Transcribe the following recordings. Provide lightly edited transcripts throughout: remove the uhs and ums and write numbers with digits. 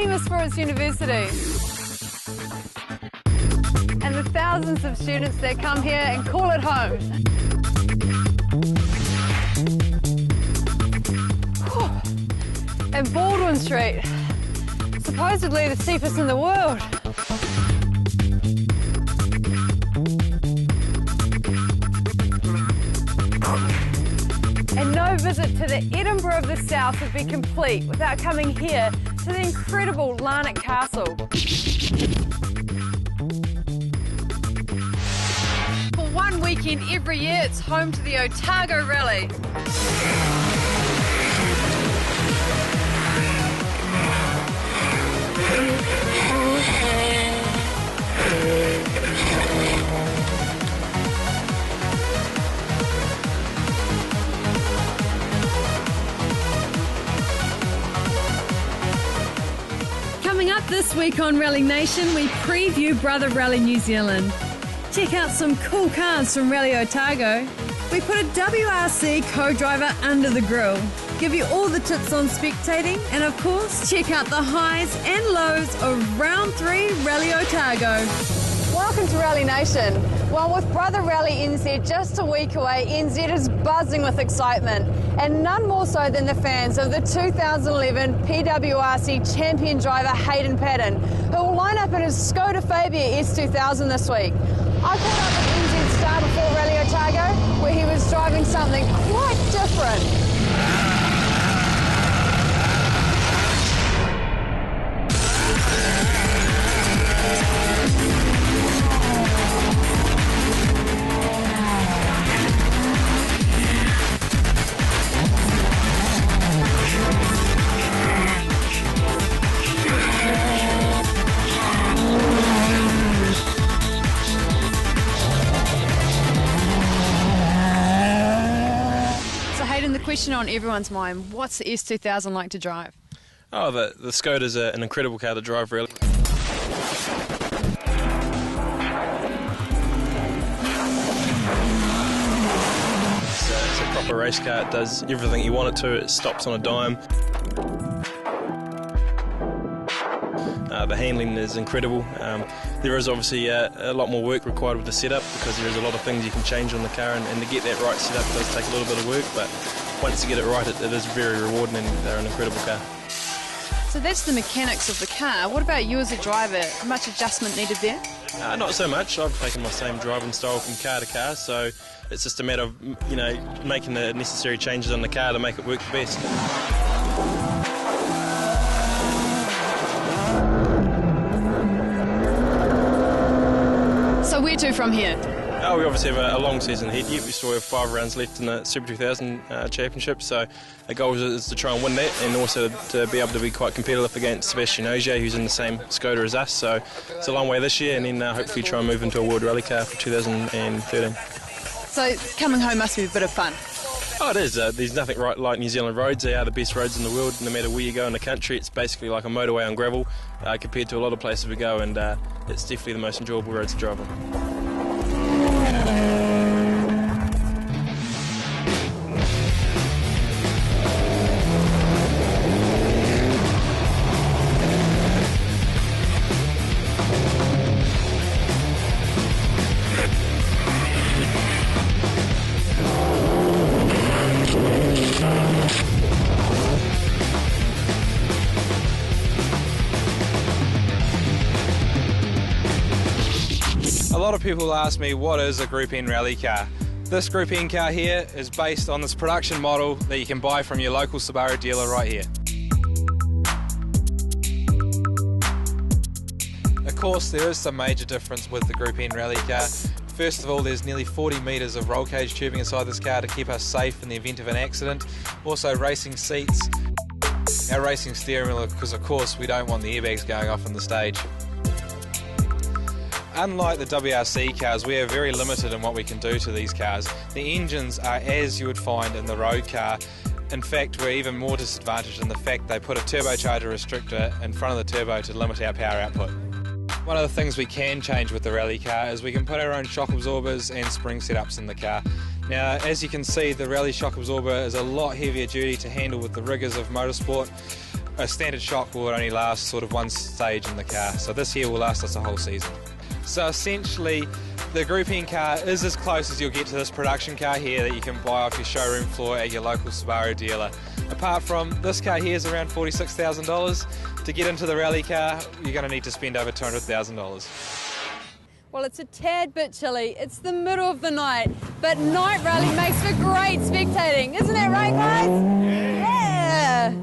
famous for its university and the thousands of students that come here and call it home. And Baldwin Street, supposedly the steepest in the world. And no visit to the Edinburgh of the South would be complete without coming here to the incredible Larnac Castle. For one weekend every year, it's home to the Otago Rally. Coming up this week on Rally Nation, we preview Brother Rally New Zealand. Check out some cool cars from Rally Otago. We put a WRC co-driver under the grill. Give you all the tips on spectating, and of course, check out the highs and lows of Round 3 Rally Otago. Welcome to Rally Nation. Well, with Brother Rally NZ just a week away, NZ is buzzing with excitement, and none more so than the fans of the 2011 PWRC champion driver Hayden Padden, who will line up in his Skoda Fabia S2000 this week. I caught up with NZ star before Rally Otago, where he was driving something quite different. The question on everyone's mind, what's the S2000 like to drive? Oh, the Skoda's an incredible car to drive, really. It's a proper race car. It does everything you want it to. It stops on a dime. The handling is incredible. There is obviously a lot more work required with the setup, because there is a lot of things you can change on the car, and to get that right setup does take a little bit of work, but once you get it right, it is very rewarding, and they're an incredible car. So that's the mechanics of the car. What about you as a driver? Much adjustment needed there? Not so much. I've taken my same driving style from car to car, so it's just a matter of, making the necessary changes on the car to make it work the best. So where to from here? Oh, we obviously have a long season ahead yet. We still have 5 rounds left in the Super 2000 Championship, so the goal is to try and win that, and also to be able to be quite competitive against Sebastian Ogier, who's in the same Skoda as us. So it's a long way this year, and then hopefully try and move into a World Rally car for 2013. So coming home must be a bit of fun. Oh, it is. There's nothing like New Zealand roads. They are the best roads in the world. No matter where you go in the country, it's basically like a motorway on gravel compared to a lot of places we go, and it's definitely the most enjoyable roads to drive on. A lot of people ask me, what is a Group N rally car? This Group N car here is based on this production model that you can buy from your local Subaru dealer right here. Of course, there is some major difference with the Group N rally car. First of all, there's nearly 40 metres of roll cage tubing inside this car to keep us safe in the event of an accident. Also racing seats, our racing steering wheel, because of course we don't want the airbags going off on the stage. Unlike the WRC cars, we are very limited in what we can do to these cars. The engines are as you would find in the road car. In fact, we're even more disadvantaged in the fact they put a turbocharger restrictor in front of the turbo to limit our power output. One of the things we can change with the rally car is we can put our own shock absorbers and spring setups in the car. Now, as you can see, the rally shock absorber is a lot heavier duty to handle with the rigours of motorsport. a standard shock will only last sort of one stage in the car, so this here will last us a whole season. So essentially, the Group N car is as close as you'll get to this production car here that you can buy off your showroom floor at your local Subaru dealer. Apart from this car here is around $46,000. To get into the rally car, you're going to need to spend over $200,000. Well, it's a tad bit chilly. It's the middle of the night, but night rally makes for great spectating. Isn't that right, guys? Yeah!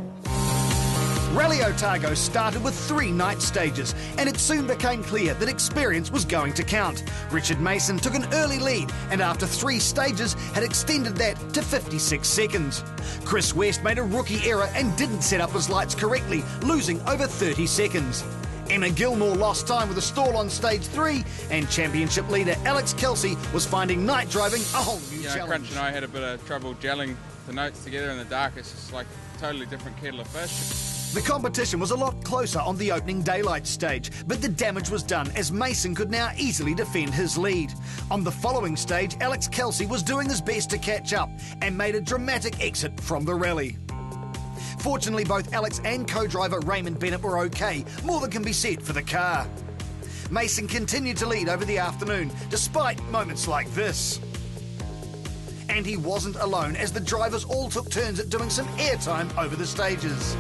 Rally Otago started with 3 night stages, and it soon became clear that experience was going to count. Richard Mason took an early lead, and after 3 stages had extended that to 56 seconds. Chris West made a rookie error and didn't set up his lights correctly, losing over 30 seconds. Emma Gilmore lost time with a stall on stage 3, and championship leader Alex Kelsey was finding night driving a whole new challenge. Crunch and I had a bit of trouble gelling the notes together in the dark. It's just like a totally different kettle of fish. The competition was a lot closer on the opening daylight stage, but the damage was done as Mason could now easily defend his lead. On the following stage, Alex Kelsey was doing his best to catch up and made a dramatic exit from the rally. Fortunately, both Alex and co-driver Raymond Bennett were okay, more than can be said for the car. Mason continued to lead over the afternoon, despite moments like this. And he wasn't alone, as the drivers all took turns at doing some airtime over the stages.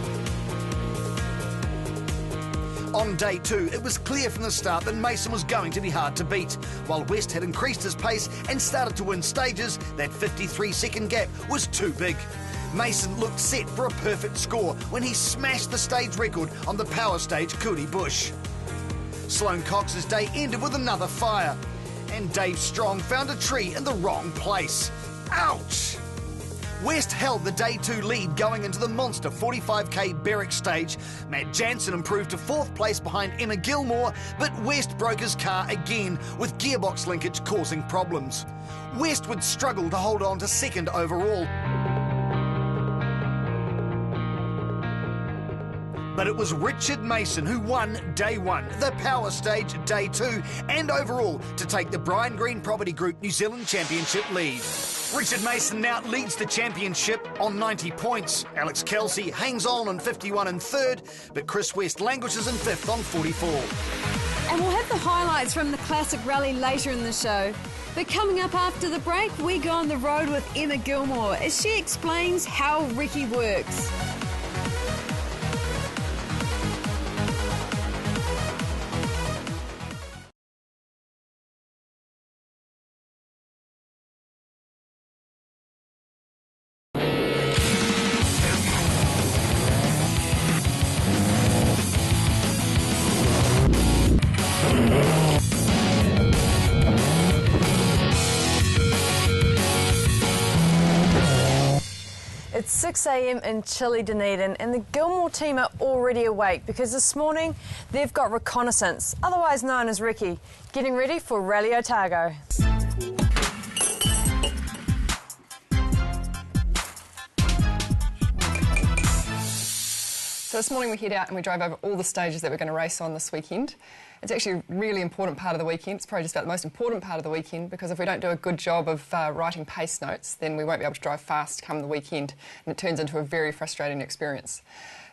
On day 2, it was clear from the start that Mason was going to be hard to beat. While West had increased his pace and started to win stages, that 53-second gap was too big. Mason looked set for a perfect score when he smashed the stage record on the power stage Cooley Bush. Sloane Cox's day ended with another fire, and Dave Strong found a tree in the wrong place. Ouch! West held the day 2 lead going into the monster 45k Berwick stage. Matt Jansen improved to 4th place behind Emma Gilmore, but West broke his car again, with gearbox linkage causing problems. West would struggle to hold on to 2nd overall. But it was Richard Mason who won day 1, the power stage day 2, and overall to take the Brian Green Property Group New Zealand Championship lead. Richard Mason now leads the championship on 90 points. Alex Kelsey hangs on 51 in 3rd, but Chris West languishes in 5th on 44. And we'll have the highlights from the classic rally later in the show. But coming up after the break, we go on the road with Emma Gilmore as she explains how recce works. It's 6 a.m. in chilly Dunedin, and the Gilmore team are already awake because this morning they've got reconnaissance, otherwise known as recce, getting ready for Rally Otago. So this morning we head out and we drive over all the stages that we're going to race on this weekend. It's actually a really important part of the weekend. It's probably just about the most important part of the weekend, because if we don't do a good job of writing pace notes, then we won't be able to drive fast come the weekend, and it turns into a very frustrating experience.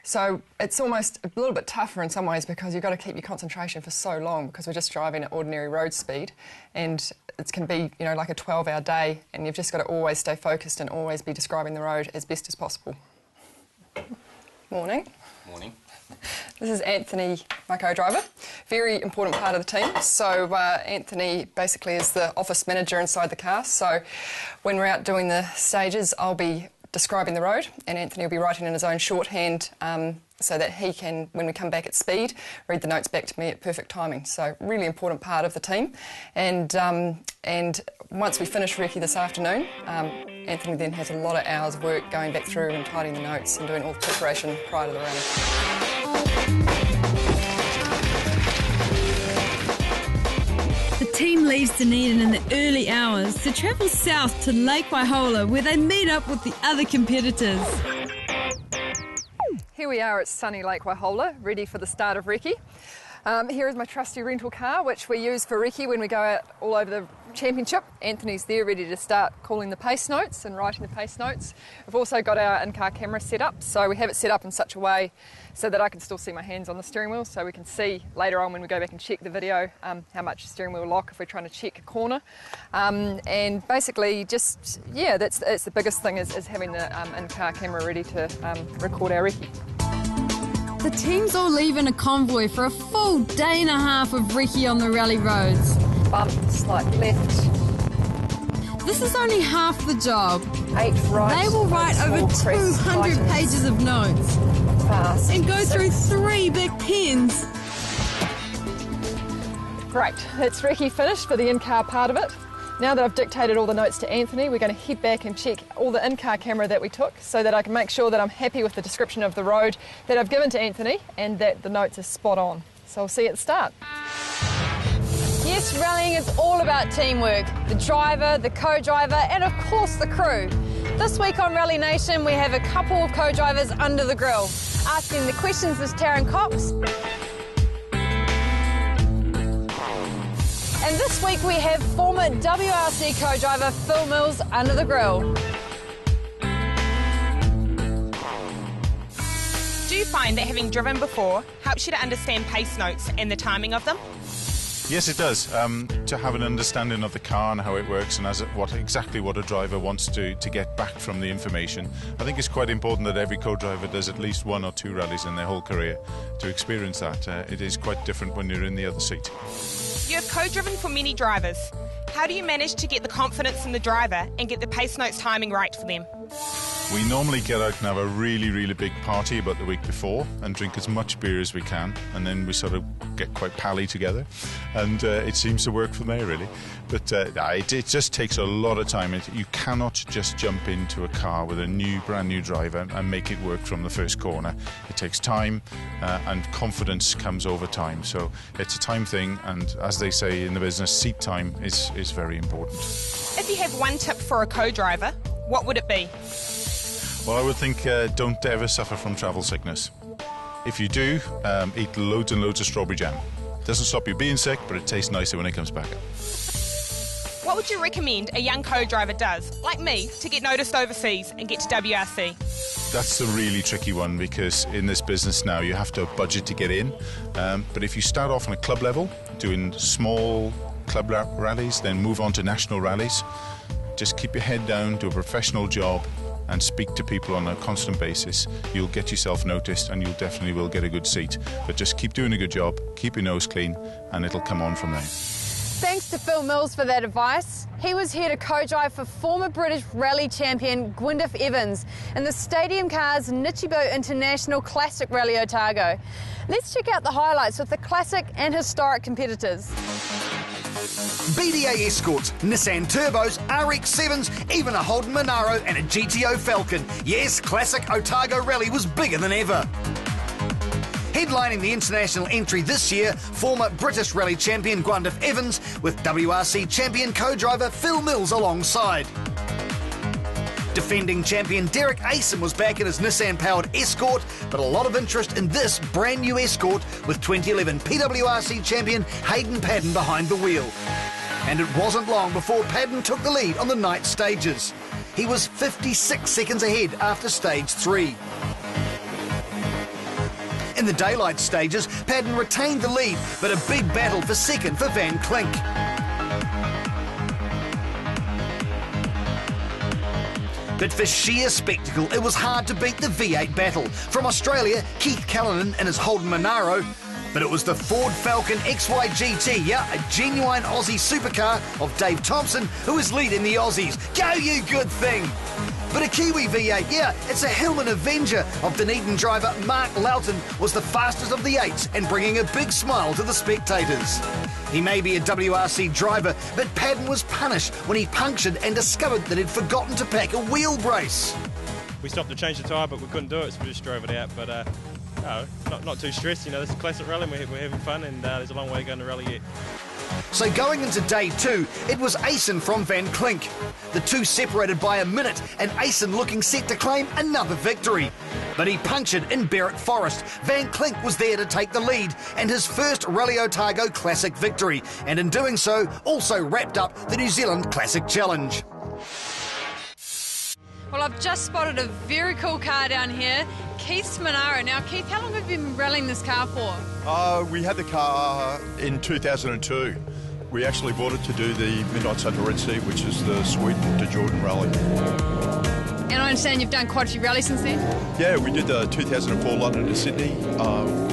So it's almost a little bit tougher in some ways, because you've got to keep your concentration for so long, because we're just driving at ordinary road speed, and it can be, you know, like a 12-hour day, and you've just got to always stay focused and always be describing the road as best as possible. Morning. Morning. This is Anthony, my co-driver. Very important part of the team. So Anthony basically is the office manager inside the car. So when we're out doing the stages, I'll be describing the road, and Anthony will be writing in his own shorthand so that he can, when we come back at speed, read the notes back to me at perfect timing. So really important part of the team. And once we finish recce this afternoon, Anthony then has a lot of hours of work going back through and tidying the notes and doing all the preparation prior to the rally. The team leaves Dunedin in the early hours to travel south to Lake Waihola, where they meet up with the other competitors. Here we are at sunny Lake Waihola, ready for the start of recce. Here is my trusty rental car, which we use for recce when we go out all over the championship. Anthony's there ready to start calling the pace notes and writing the pace notes. We've also got our in-car camera set up, so we have it set up in such a way so that I can still see my hands on the steering wheel, so we can see later on when we go back and check the video how much the steering wheel will lock if we're trying to check a corner. And basically just, yeah, that's the biggest thing is having the in-car camera ready to record our recce. The teams all leave in a convoy for a full day and a half of recce on the rally roads. Bump, slight left. This is only half the job. 8 right. They will write over 200 pages of notes Fast. and go through 3 big pens. Great, that's recce finished for the in-car part of it. Now that I've dictated all the notes to Anthony, we're going to head back and check all the in-car camera that we took so that I can make sure that I'm happy with the description of the road that I've given to Anthony and that the notes are spot on. So we'll see you at the start. Yes, rallying is all about teamwork. The driver, the co-driver, and of course the crew. This week on Rally Nation, we have a couple of co-drivers under the grill. Asking the questions is Taryn Cox. And this week we have former WRC co-driver Phil Mills under the grill. Do you find that having driven before helps you to understand pace notes and the timing of them? Yes, it does. To have an understanding of the car and how it works and exactly what a driver wants to get back from the information. I think it's quite important that every co-driver does at least 1 or 2 rallies in their whole career to experience that. It is quite different when you're in the other seat. You have co-driven for many drivers. How do you manage to get the confidence in the driver and get the pace notes timing right for them? We normally get out and have a really, really big party about the week before and drink as much beer as we can, and then we sort of get quite pally together, and it seems to work from there, really. But it just takes a lot of time. You cannot just jump into a car with a brand new driver and make it work from the first corner. It takes time, and confidence comes over time. So it's a time thing, and as they say in the business, seat time is very important. If you have one tip for a co-driver, what would it be? Well, I would think don't ever suffer from travel sickness. If you do, eat loads and loads of strawberry jam. Doesn't stop you being sick, but it tastes nicer when it comes back. What would you recommend a young co-driver does, like me, to get noticed overseas and get to WRC? That's a really tricky one because in this business now you have to budget to get in. But if you start off on a club level, doing small club rallies, then move on to national rallies, just keep your head down, do a professional job, and speak to people on a constant basis. You'll get yourself noticed and you definitely will get a good seat. But just keep doing a good job, keep your nose clean, and it'll come on from there. Thanks to Phil Mills for that advice. He was here to co-drive for former British rally champion Kendyl Evans in the Stadium Cars Nichibo International Classic Rally Otago. Let's check out the highlights with the classic and historic competitors. BDA Escorts, Nissan Turbos, RX-7s, even a Holden Monaro and a GTO Falcon. Yes, classic Otago Rally was bigger than ever. Headlining the international entry this year, former British rally champion Kendyl Evans with WRC champion co-driver Phil Mills alongside. Defending champion Derek Asen was back in his Nissan-powered Escort, but a lot of interest in this brand new Escort with 2011 PWRC champion Hayden Padden behind the wheel. And it wasn't long before Padden took the lead on the night stages. He was 56 seconds ahead after stage 3. In the daylight stages, Padden retained the lead, but a big battle for second for Van Klink. But for sheer spectacle, it was hard to beat the V8 battle. From Australia, Keith Callanan and his Holden Monaro. But it was the Ford Falcon XY GT, yeah, a genuine Aussie supercar of Dave Thompson, who was leading the Aussies. Go, you good thing! But a Kiwi V8, yeah, it's a Hillman Avenger of Dunedin driver Mark Loughton was the fastest of the 8s and bringing a big smile to the spectators. He may be a WRC driver, but Padden was punished when he punctured and discovered that he'd forgotten to pack a wheel brace. We stopped to change the tyre, but we couldn't do it, so we just drove it out. But no, not too stressed. You know, this is a classic rally, and we're having fun, and there's a long way to go in the rally yet. So going into day 2, it was Asen from Van Klink. The two separated by a minute, and Asen looking set to claim another victory. but he punctured in Barrett Forest. Van Klink was there to take the lead and his first Rally Otago Classic victory, and in doing so also wrapped up the New Zealand Classic Challenge. Well, I've just spotted a very cool car down here, Keith's Monaro. Now, Keith, how long have you been rallying this car for? We had the car in 2002. We actually bought it to do the Midnight Sun to Recce, which is the Sweden to Jordan rally. And I understand you've done quite a few rallies since then? Yeah, we did the 2004 London to Sydney.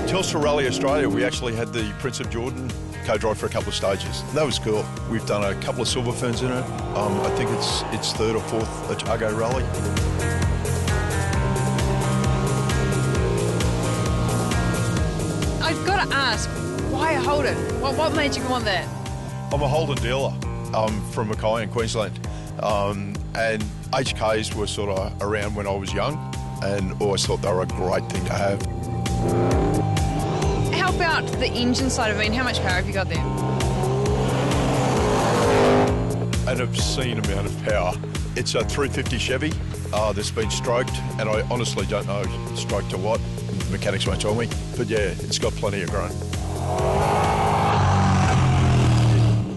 Telstra Rally Australia, we actually had the Prince of Jordan co-drive for a couple of stages. That was cool. We've done a couple of silver ferns in it. I think it's third or fourth Otago rally. I've got to ask, why a Holden? What made you want that? I'm a Holden dealer. I'm from Mackay in Queensland. And HKs were sort of around when I was young and always thought they were a great thing to have. How about the engine side of it? How much power have you got there? An obscene amount of power. It's a 350 Chevy that's been stroked, and I honestly don't know stroked to what. The mechanics won't tell me. But yeah, it's got plenty of grunt.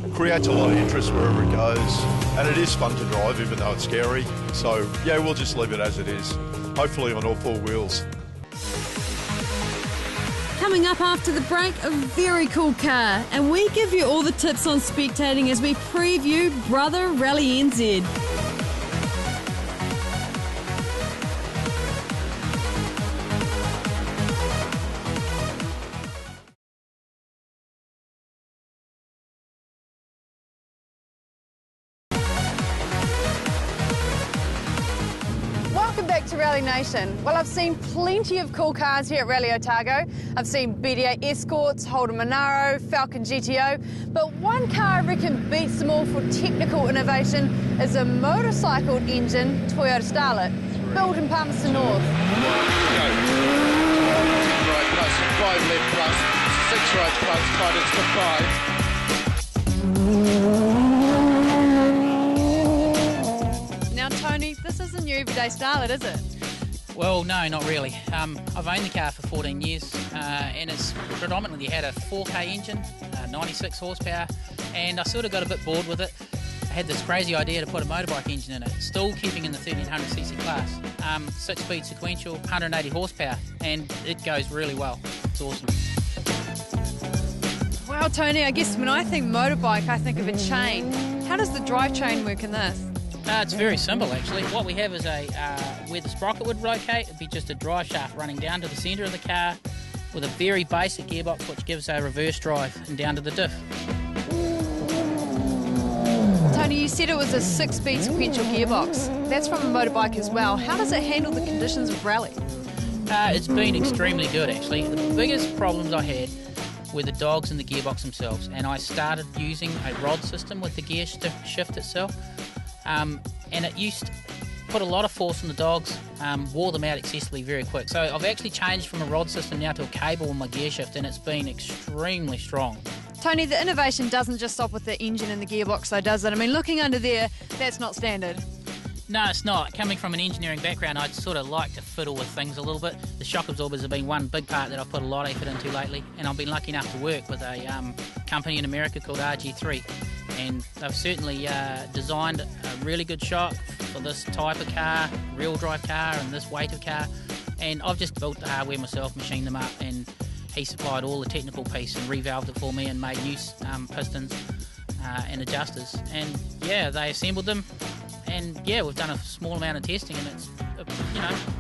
It creates a lot of interest wherever it goes, and it is fun to drive even though it's scary. So yeah, we'll just leave it as it is. Hopefully on all four wheels. Coming up after the break, a very cool car, and we give you all the tips on spectating as we preview Brother Rally NZ. Welcome back to Rally Nation. Well, I've seen plenty of cool cars here at Rally Otago. I've seen BDA Escorts, Holden Monaro, Falcon GTO, but one car I reckon beats them all for technical innovation is a motorcycle engine Toyota Starlet, built in Palmerston North. Right plus, 5 left plus, 6 right plus, 5 into 5. Tony, this isn't your everyday Starlet, is it? Well, no, not really. I've owned the car for 14 years and it's predominantly had a 4K engine, 96 horsepower, and I sort of got a bit bored with it. I had this crazy idea to put a motorbike engine in it, still keeping in the 1300cc class. 6-speed sequential, 180 horsepower, and it goes really well. It's awesome. Well, Tony, I guess when I think motorbike, I think of a chain. How does the drivetrain work in this? It's very simple actually. What we have is where the sprocket would rotate, it'd be just a drive shaft running down to the centre of the car with a very basic gearbox which gives a reverse drive and down to the diff. Tony, you said it was a 6-speed sequential gearbox. That's from a motorbike as well. How does it handle the conditions of rally? It's been extremely good actually. The biggest problems I had were the dogs and the gearbox themselves, and I started using a rod system with the gear shift itself. And it used to put a lot of force on the dogs, wore them out excessively very quick. So I've actually changed from a rod system now to a cable on my gear shift, and it's been extremely strong. Tony, the innovation doesn't just stop with the engine and the gearbox though, does it? I mean, looking under there, that's not standard. No, it's not. Coming from an engineering background, I'd sort of like to fiddle with things a little bit. The shock absorbers have been one big part that I've put a lot of effort into lately, and I've been lucky enough to work with a company in America called RG3. And they've certainly designed a really good shock for this type of car, real drive car and this weight of car. And I've just built the hardware myself, machined them up, and he supplied all the technical piece and revalved it for me and made new pistons and adjusters. And yeah, they assembled them, and yeah, we've done a small amount of testing, and it's,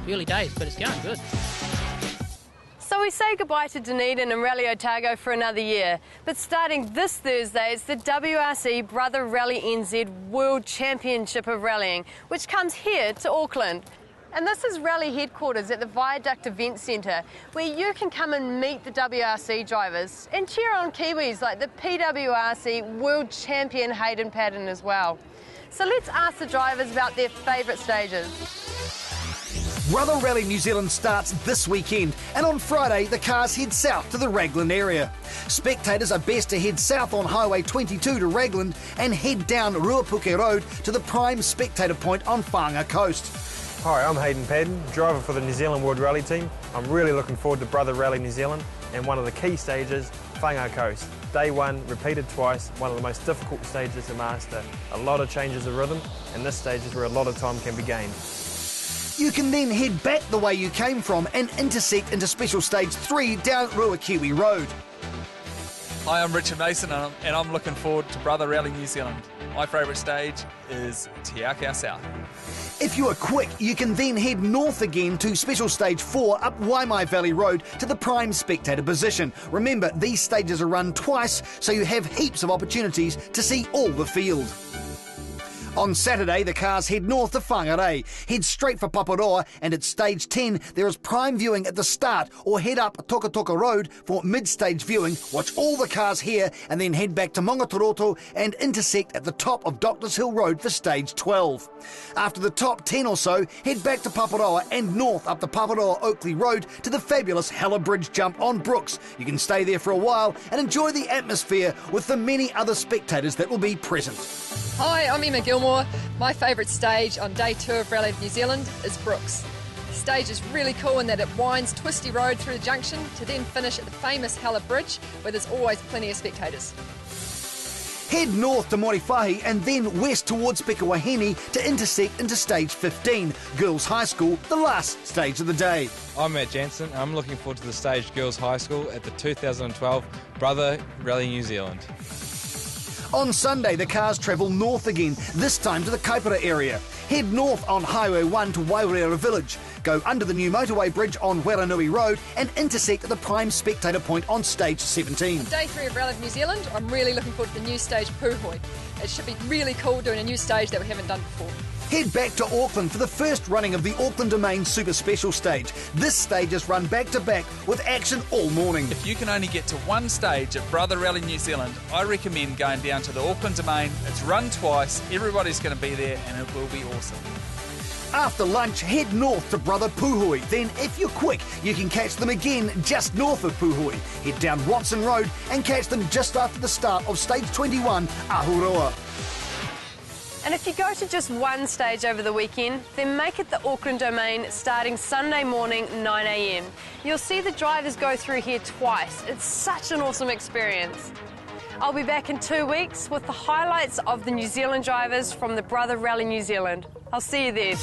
early days, but it's going good. So we say goodbye to Dunedin and Rally Otago for another year, but starting this Thursday, it's the WRC Brother Rally NZ World Championship of Rallying, which comes here to Auckland. And this is Rally headquarters at the Viaduct Event Centre, where you can come and meet the WRC drivers and cheer on Kiwis like the PWRC World Champion Hayden Padden as well. So let's ask the drivers about their favourite stages. Brother Rally New Zealand starts this weekend, and on Friday the cars head south to the Raglan area. Spectators are best to head south on Highway 22 to Raglan and head down Ruapuke Road to the prime spectator point on Whanga Coast. Hi, I'm Hayden Padden, driver for the New Zealand World Rally team. I'm really looking forward to Brother Rally New Zealand and one of the key stages, Whangaa Coast. Day 1, repeated twice, one of the most difficult stages to master. A lot of changes of rhythm, and this stage is where a lot of time can be gained. You can then head back the way you came from and intersect into Special Stage 3 down Ruakiwi Road. Hi, I'm Richard Mason and I'm looking forward to Brother Rally New Zealand. My favourite stage is Te Akau South. If you are quick, you can then head north again to Special Stage 4 up Waimai Valley Road to the prime spectator position. Remember, these stages are run twice, so you have heaps of opportunities to see all the field. On Saturday, the cars head north to Whangarei, head straight for Paparoa, and at Stage 10, there is prime viewing at the start, or head up Tokatoka Road for mid-stage viewing, watch all the cars here, and then head back to Mongatoroto and intersect at the top of Doctors Hill Road for Stage 12. After the top 10 or so, head back to Paparoa and north up the Paparoa Oakley Road to the fabulous Hella Bridge jump on Brooks. You can stay there for a while and enjoy the atmosphere with the many other spectators that will be present. Hi, I'm Emma Gilmore. My favourite stage on day 2 of Rally of New Zealand is Brooks. The stage is really cool in that it winds twisty road through the junction to then finish at the famous Hella Bridge, where there's always plenty of spectators. Head north to Moriwhahi and then west towards Pekawahini to intersect into Stage 15, Girls High School, the last stage of the day. I'm Matt Jansen. I'm looking forward to the stage Girls High School at the 2012 Brother Rally New Zealand. On Sunday, the cars travel north again, this time to the Kaipara area. Head north on Highway 1 to Wairera Village, go under the new motorway bridge on Weranui Road and intersect at the prime spectator point on Stage 17. Day 3 of Rally of New Zealand, I'm really looking forward to the new stage Puhoi. It should be really cool doing a new stage that we haven't done before. Head back to Auckland for the first running of the Auckland Domain Super Special Stage. This stage is run back to back with action all morning. If you can only get to one stage at Brother Rally New Zealand, I recommend going down to the Auckland Domain. It's run twice, everybody's going to be there and it will be awesome. After lunch, head north to Brother Puhoi. Then, if you're quick, you can catch them again just north of Puhoi. Head down Watson Road and catch them just after the start of Stage 21, Ahuroa. And if you go to just one stage over the weekend, then make it the Auckland Domain starting Sunday morning, 9 a.m. You'll see the drivers go through here twice. It's such an awesome experience. I'll be back in 2 weeks with the highlights of the New Zealand drivers from the Brother Rally New Zealand. I'll see you then.